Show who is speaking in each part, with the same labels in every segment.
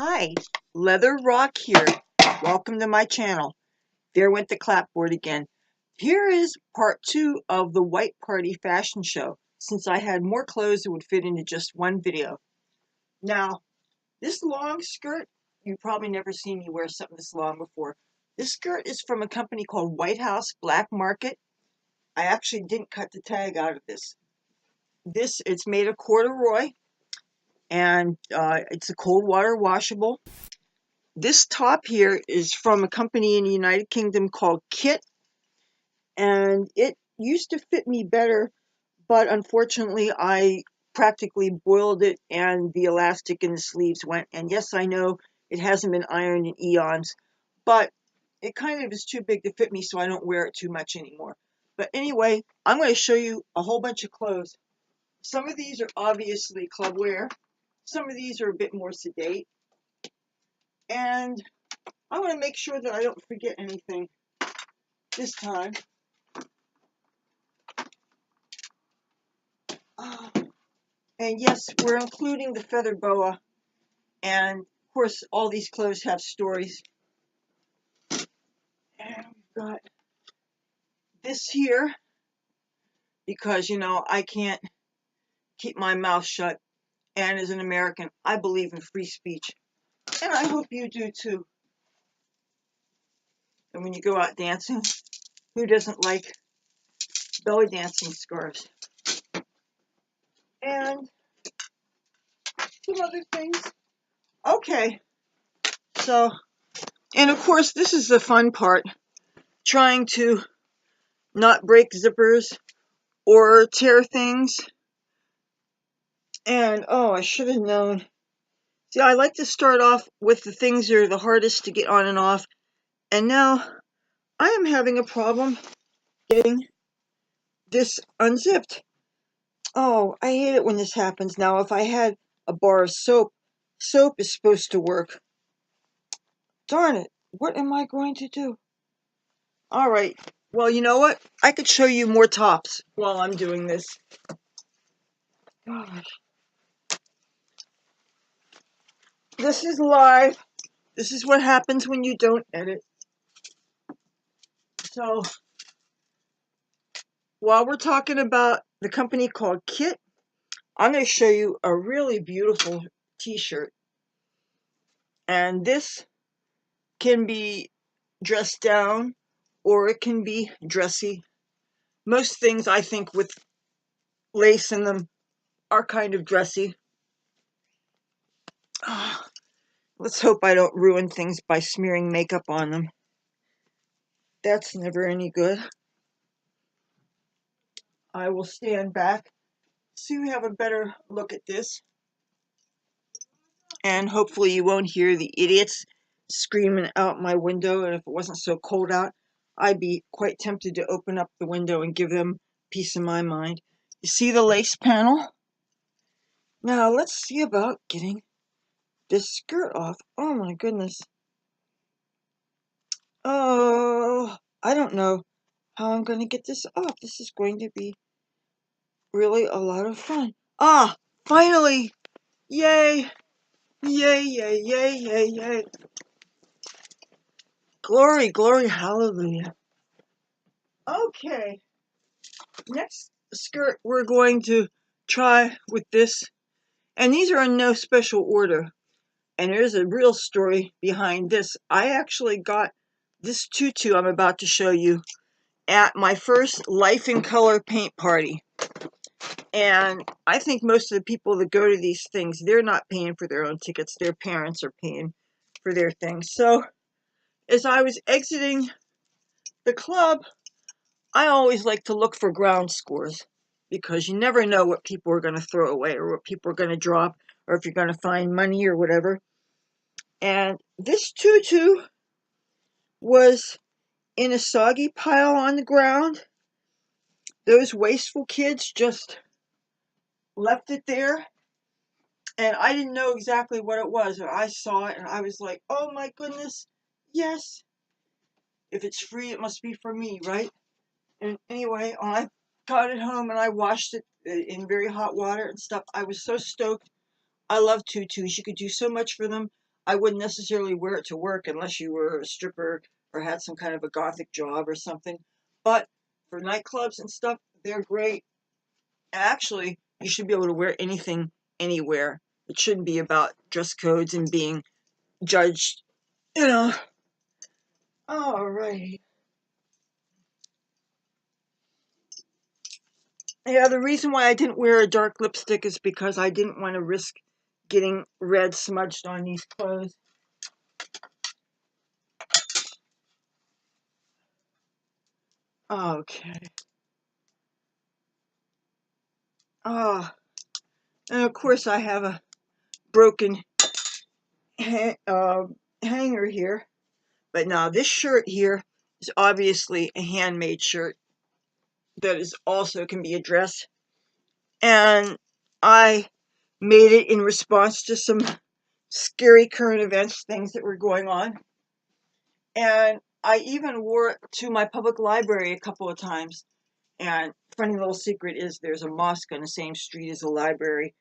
Speaker 1: Hi, Leather Rokk here. Welcome to my channel. There went the clapboard again. Here is part 2 of the White Party Fashion Show, since I had more clothes that would fit into just one video. Now, this long skirt, you've probably never seen me wear something this long before. This skirt is from a company called White House Black Market. I actually didn't cut the tag out of this. It's made of corduroy, and it's a cold water washable. This top here is from a company in the United Kingdom called Kit, and it used to fit me better, but unfortunately I practically boiled it and the elastic in the sleeves went. And yes, I know it hasn't been ironed in eons, but it kind of is too big to fit me, so I don't wear it too much anymore. But anyway, I'm going to show you a whole bunch of clothes. Some of these are obviously club wear. Some of these are a bit more sedate. And I want to make sure that I don't forget anything this time. And yes, we're including the feather boa. And of course, all these clothes have stories. And we've got this here, because, you know, I can't keep my mouth shut. And as an American, I believe in free speech. And I hope you do too. And when you go out dancing, who doesn't like belly dancing scarves? And some other things. Okay, so, and of course, this is the fun part, trying to not break zippers or tear things. And oh, I should have known. See, I like to start off with the things that are the hardest to get on and off, and now I am having a problem getting this unzipped. Oh, I hate it when this happens. Now, if I had a bar of soap is supposed to work. Darn it, what am I going to do? All right, well, you know what? I could show you more tops while I'm doing this. Gosh. This is live. This is what happens when you don't edit. So, while we're talking about the company called Kit, I'm going to show you a really beautiful t-shirt. And this can be dressed down or it can be dressy. Most things, I think, with lace in them are kind of dressy. Let's hope I don't ruin things by smearing makeup on them. That's never any good. I will stand back so you have a better look at this. And hopefully you won't hear the idiots screaming out my window. And if it wasn't so cold out, I'd be quite tempted to open up the window and give them peace of my mind. You see the lace panel? Now let's see about getting this skirt off. Oh my goodness. Oh, I don't know how I'm going to get this off. This is going to be really a lot of fun. Ah, finally! Yay! Yay, yay, yay, yay, yay. Glory, glory, hallelujah. Okay, next skirt we're going to try with this. And these are in no special order. And there's a real story behind this. I actually got this tutu I'm about to show you at my first Life in Color paint party. And I think most of the people that go to these things, they're not paying for their own tickets. Their parents are paying for their things. So as I was exiting the club, I always like to look for ground scores, because you never know what people are going to throw away or what people are going to drop, or if you're going to find money or whatever. And this tutu was in a soggy pile on the ground. Those wasteful kids just left it there. And I didn't know exactly what it was. I saw it and I was like, oh my goodness, yes. If it's free, it must be for me, right? And anyway, I got it home and I washed it in very hot water and stuff. I was so stoked. I love tutus. You could do so much for them. I wouldn't necessarily wear it to work unless you were a stripper or had some kind of a gothic job or something. But for nightclubs and stuff, they're great. Actually, you should be able to wear anything anywhere. It shouldn't be about dress codes and being judged, you know. Alrighty. Yeah, the reason why I didn't wear a dark lipstick is because I didn't want to risk getting red smudged on these clothes. Okay. Ah, and of course I have a broken hanger here. But now this shirt here is obviously a handmade shirt that is also can be a dress. And I made it in response to some scary current events, things that were going on. And I even wore it to my public library a couple of times. And funny little secret is there's a mosque on the same street as a library.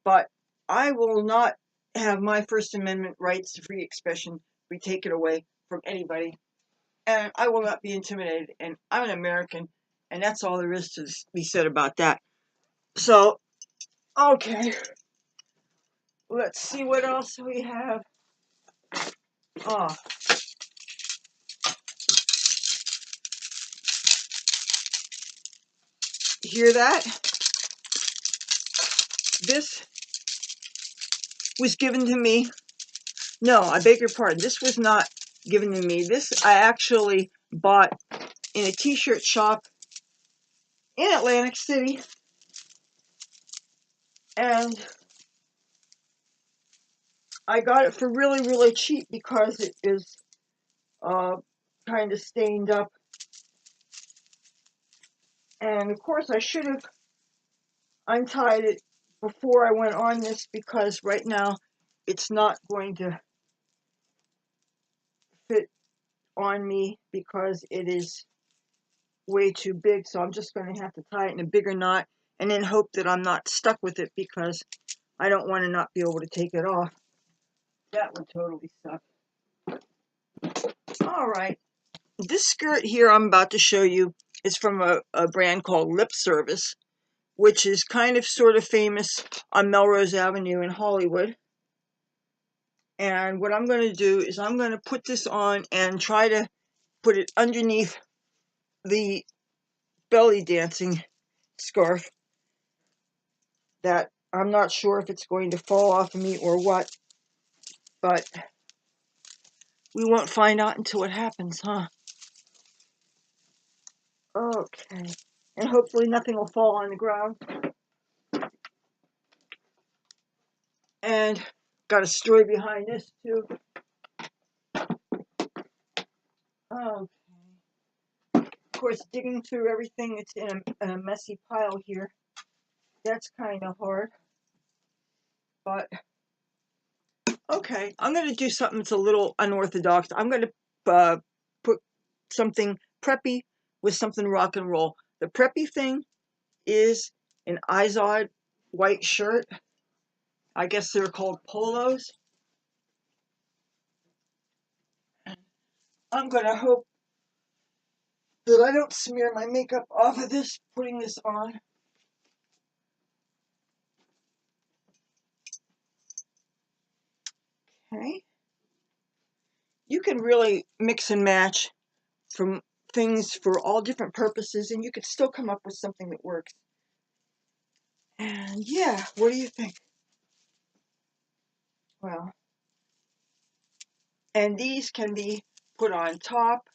Speaker 1: But I will not have my First Amendment rights to free expression be taken away from anybody. And I will not be intimidated. And I'm an American. And that's all there is to be said about that. So, okay. Let's see what else we have. Oh, hear that? This was given to me. No, I beg your pardon. This was not given to me. This I actually bought in a t-shirt shop in Atlantic City. And I got it for really, really cheap because it is kind of stained up. And of course I should have untied it before I went on this because right now it's not going to fit on me because it is way too big. So I'm just going to have to tie it in a bigger knot and then hope that I'm not stuck with it because I don't want to not be able to take it off. That would totally suck. All right. This skirt here I'm about to show you is from a brand called Lip Service, which is kind of sort of famous on Melrose Avenue in Hollywood. And what I'm going to do is I'm going to put this on and try to put it underneath the belly dancing scarf that I'm not sure if it's going to fall off of me or what, but we won't find out until it happens, huh? Okay. And hopefully nothing will fall on the ground. And got a story behind this too. Okay. Of course, digging through everything that's in a messy pile here, that's kind of hard. But, okay, I'm going to do something that's a little unorthodox. I'm going to put something preppy with something rock and roll. The preppy thing is an Izod white shirt. I guess they're called polos. I'm going to hope that I don't smear my makeup off of this putting this on. Okay. You can really mix and match from things for all different purposes, and you could still come up with something that works. And yeah, what do you think? Well, and these can be put on top.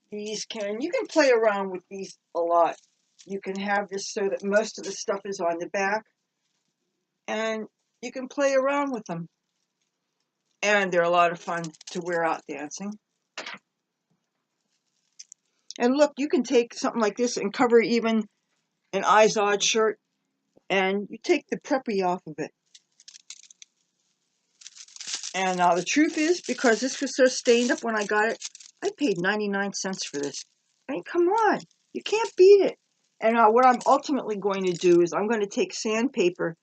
Speaker 1: You can play around with these a lot. You can have this so that most of the stuff is on the back, and you can play around with them. And they're a lot of fun to wear out dancing. And look, you can take something like this and cover even an Izod shirt, and you take the preppy off of it. And the truth is, because this was so stained up when I got it, I paid 99 cents for this. I mean, come on, you can't beat it. And what I'm ultimately going to do is I'm going to take sandpaper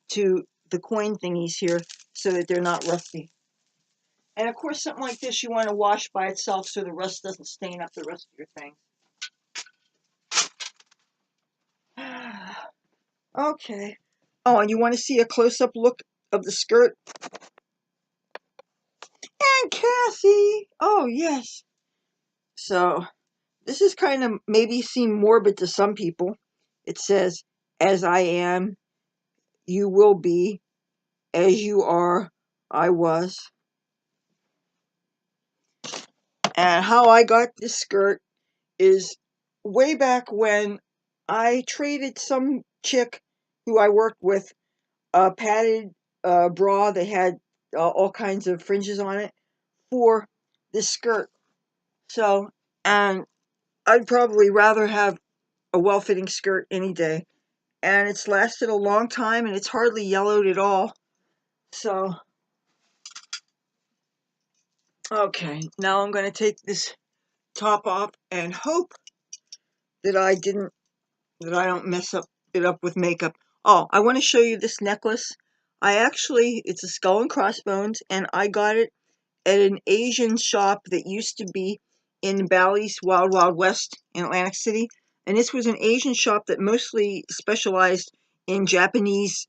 Speaker 1: to the coin thingies here so that they're not rusty. And of course, something like this you want to wash by itself so the rust doesn't stain up the rest of your thing. Okay. Oh, and you want to see a close-up look of the skirt? And Cassie! Oh, yes. So, this is kind of maybe seem morbid to some people. It says, as I am, you will be. As you are, I was. And how I got this skirt is way back when I traded some chick who I worked with a padded bra that had all kinds of fringes on it for this skirt. So, and I'd probably rather have a well-fitting skirt any day. And it's lasted a long time and it's hardly yellowed at all. So, okay, now I'm going to take this top off and hope that I don't mess it up with makeup. Oh, I want to show you this necklace. It's a skull and crossbones, and I got it at an Asian shop that used to be in Bally's Wild Wild West in Atlantic City. And this was an Asian shop that mostly specialized in Japanese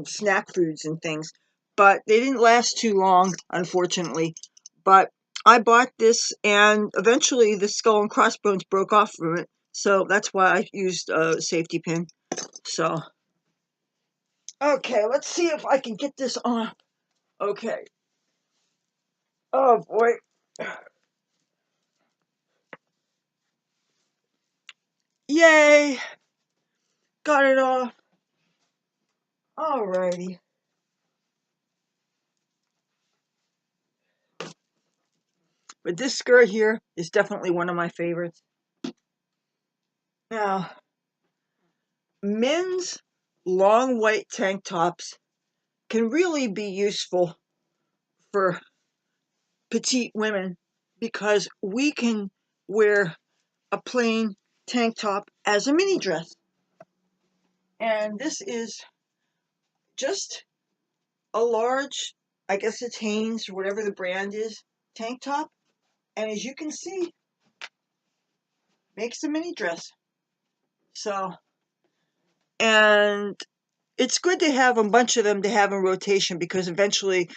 Speaker 1: snack foods and things. But they didn't last too long, unfortunately. But I bought this, and eventually the skull and crossbones broke off from it. So that's why I used a safety pin. So, okay, let's see if I can get this on. Okay. Oh, boy. Yay! Got it off. Alrighty. But this skirt here is definitely one of my favorites. Now, men's long white tank tops can really be useful for petite women because we can wear a plain tank top as a mini dress. And this is just a large, I guess it's Hanes or whatever the brand is, tank top. And as you can see, makes a mini dress. So, and it's good to have a bunch of them to have in rotation because eventually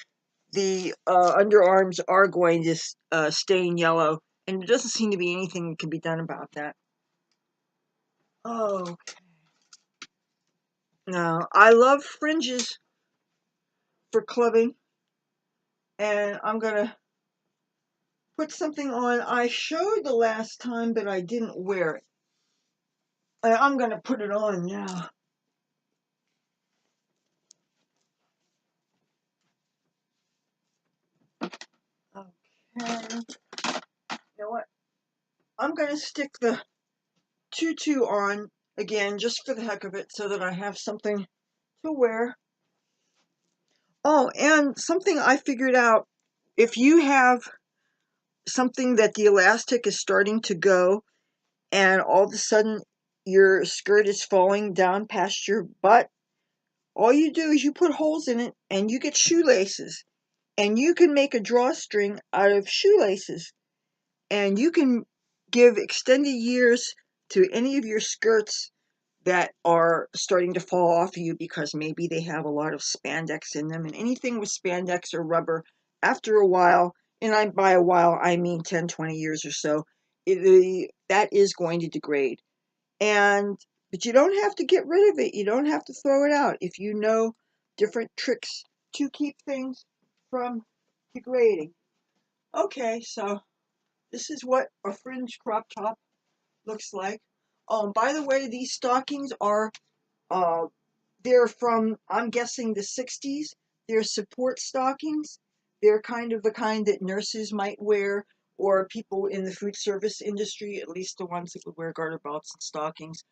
Speaker 1: the underarms are going to stain yellow, and there doesn't seem to be anything that can be done about that. Oh, now I love fringes for clubbing, and I'm gonna put something on. I showed the last time, but I didn't wear it. And I'm gonna put it on now. Okay. You know what? I'm gonna stick the tutu on again just for the heck of it so that I have something to wear. Oh, and something I figured out, if you have something that the elastic is starting to go and all of a sudden your skirt is falling down past your butt, all you do is you put holes in it and you get shoelaces. And you can make a drawstring out of shoelaces. And you can give extended years to any of your skirts that are starting to fall off of you because maybe they have a lot of spandex in them. And anything with spandex or rubber, after a while, and by a while I mean 10, 20 years or so, that is going to degrade. But you don't have to get rid of it. You don't have to throw it out if you know different tricks to keep things from degrading. Okay, so this is what a fringe crop top looks like. Oh, and by the way, these stockings are they're from, I'm guessing, the 60s. They're support stockings. They're kind of the kind that nurses might wear, or people in the food service industry, at least the ones that would wear garter belts and stockings.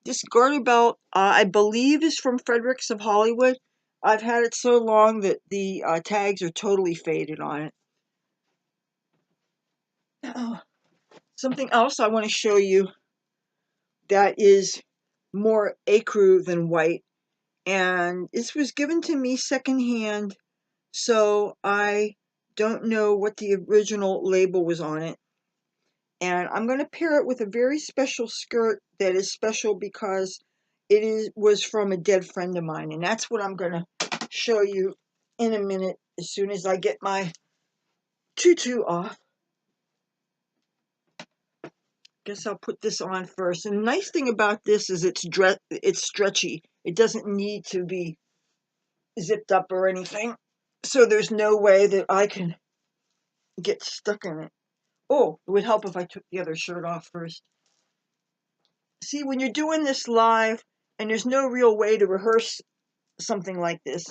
Speaker 1: This garter belt, I believe, is from Fredericks of Hollywood. I've had it so long that the tags are totally faded on it. Something else I want to show you that is more ecru than white, and this was given to me secondhand so I don't know what the original label was on it. And I'm going to pair it with a very special skirt that is special because was from a dead friend of mine, and that's what I'm going to show you in a minute as soon as I get my tutu off. Guess I'll put this on first. And the nice thing about this is it's stretchy. It doesn't need to be zipped up or anything, so there's no way that I can get stuck in it. Oh, it would help if I took the other shirt off first. See, when you're doing this live and there's no real way to rehearse something like this,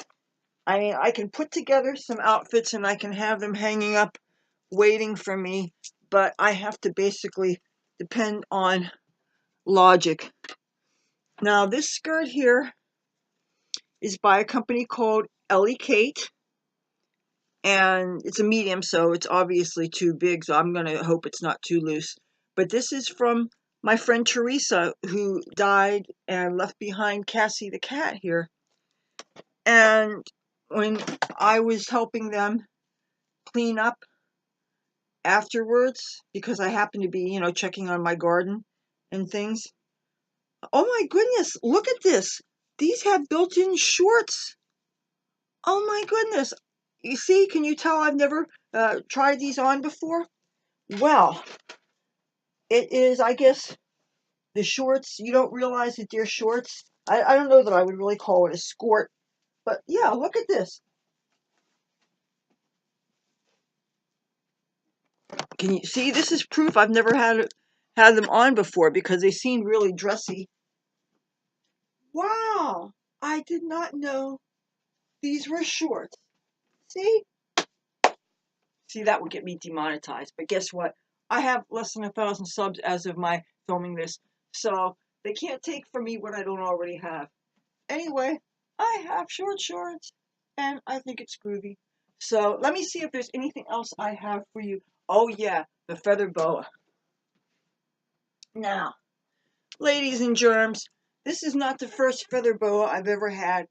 Speaker 1: I mean, I can put together some outfits and I can have them hanging up waiting for me, but I have to basically depend on logic. Now, this skirt here is by a company called Ellie Kate, and it's a medium, so it's obviously too big, so I'm going to hope it's not too loose. But this is from my friend Teresa, who died and left behind Cassie the cat here. And when I was helping them clean up afterwards, because I happened to be, checking on my garden and things. Oh my goodness, look at this. These have built-in shorts. Oh my goodness. You see, can you tell I've never tried these on before? Well, it is, I guess, the shorts. You don't realize that they're shorts. I don't know that I would really call it a skirt, but yeah, look at this. Can you see? This is proof I've never had them on before because they seem really dressy. Wow, I did not know these were shorts. See? See, that would get me demonetized. But guess what? I have less than 1,000 subs as of my filming this, so they can't take from me what I don't already have. Anyway, I have short shorts, and I think it's groovy. So let me see if there's anything else I have for you. Oh yeah, the feather boa. Now, ladies and germs, this is not the first feather boa I've ever had,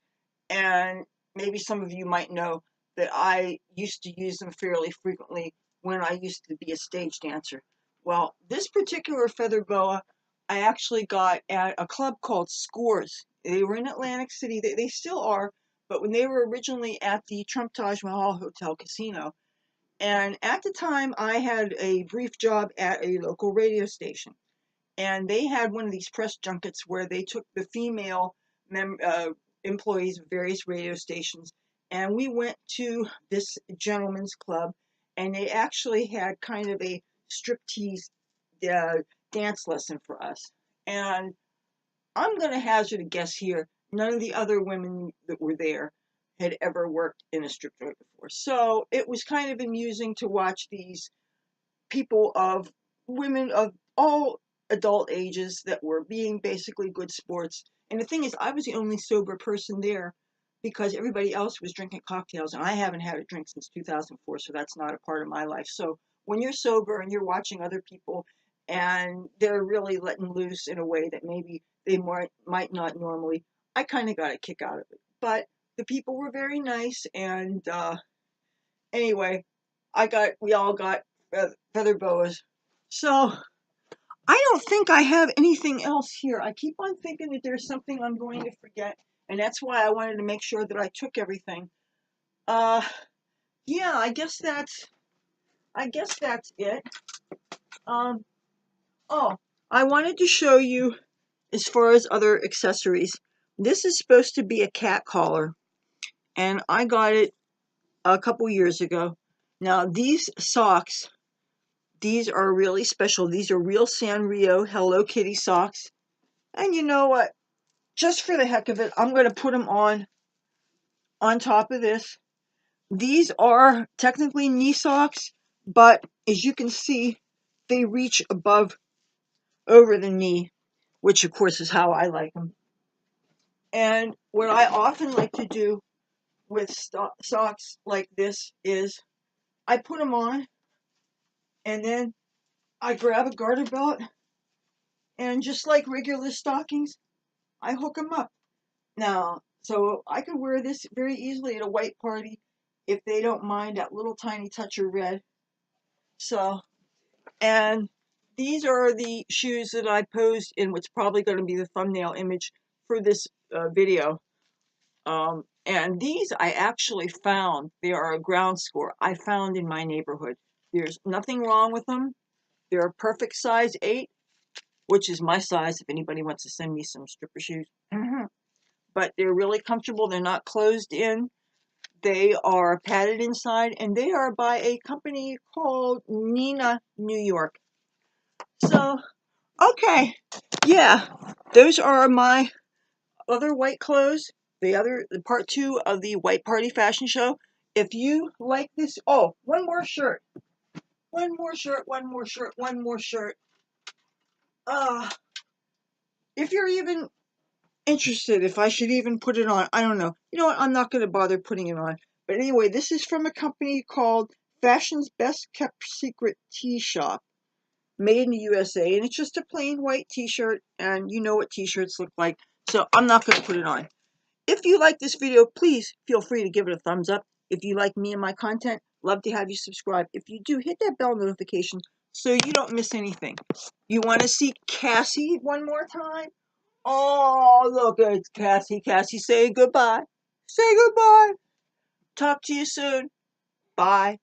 Speaker 1: and maybe some of you might know that I used to use them fairly frequently when I used to be a stage dancer. Well, this particular feather boa I actually got at a club called Scores. They were in Atlantic City. They still are, but when they were originally at the Trump Taj Mahal Hotel Casino. And at the time, I had a brief job at a local radio station. And they had one of these press junkets where they took the female employees of various radio stations, and we went to this gentleman's club, and they actually had kind of a striptease dance lesson for us. And I'm going to hazard a guess here, none of the other women that were there had ever worked in a strip joint before. So it was kind of amusing to watch these women of all adult ages that were being basically good sports. And the thing is, I was the only sober person there because everybody else was drinking cocktails, and I haven't had a drink since 2004, so that's not a part of my life. So when you're sober and you're watching other people and they're really letting loose in a way that maybe they might not normally, I kind of got a kick out of it. But the people were very nice, and anyway, we all got feather boas. So I don't think I have anything else here. I keep on thinking that there's something I'm going to forget, and that's why I wanted to make sure that I took everything. Yeah, I guess that's it. Oh, I wanted to show you as far as other accessories. This is supposed to be a cat collar, and I got it a couple years ago. Now these socks, these are really special. These are real Sanrio Hello Kitty socks. And you know what? Just for the heck of it, I'm going to put them on top of this. These are technically knee socks, but as you can see, they reach over the knee, which of course is how I like them. And what I often like to do with socks like this is I put them on, and then I grab a garter belt, and just like regular stockings, I hook them up. Now, so I could wear this very easily at a white party. if they don't mind that little tiny touch of red. So, and these are the shoes that I posed in what's probably going to be the thumbnail image for this video. And these I actually found. They are a ground score I found in my neighborhood. There's nothing wrong with them. They're a perfect size 8, which is my size if anybody wants to send me some stripper shoes. But they're really comfortable. They're not closed in. They are padded inside, and they are by a company called Nina, New York. So, okay, yeah, those are my other white clothes. The part 2 of the White Party Fashion Show. If you like this, oh, one more shirt. One more shirt, one more shirt, one more shirt. If you're even interested, if I should even put it on, I don't know. You know what, I'm not going to bother putting it on. But anyway, this is from a company called Fashion's Best Kept Secret Tea Shop, made in the USA, and it's just a plain white t-shirt, and you know what t-shirts look like, so I'm not going to put it on. If you like this video, please feel free to give it a thumbs up. If you like me and my content, love to have you subscribe. If you do, hit that bell notification so you don't miss anything. You want to see Cassie one more time? Oh, look, it's Cassie. Cassie, say goodbye. Say goodbye. Talk to you soon. Bye.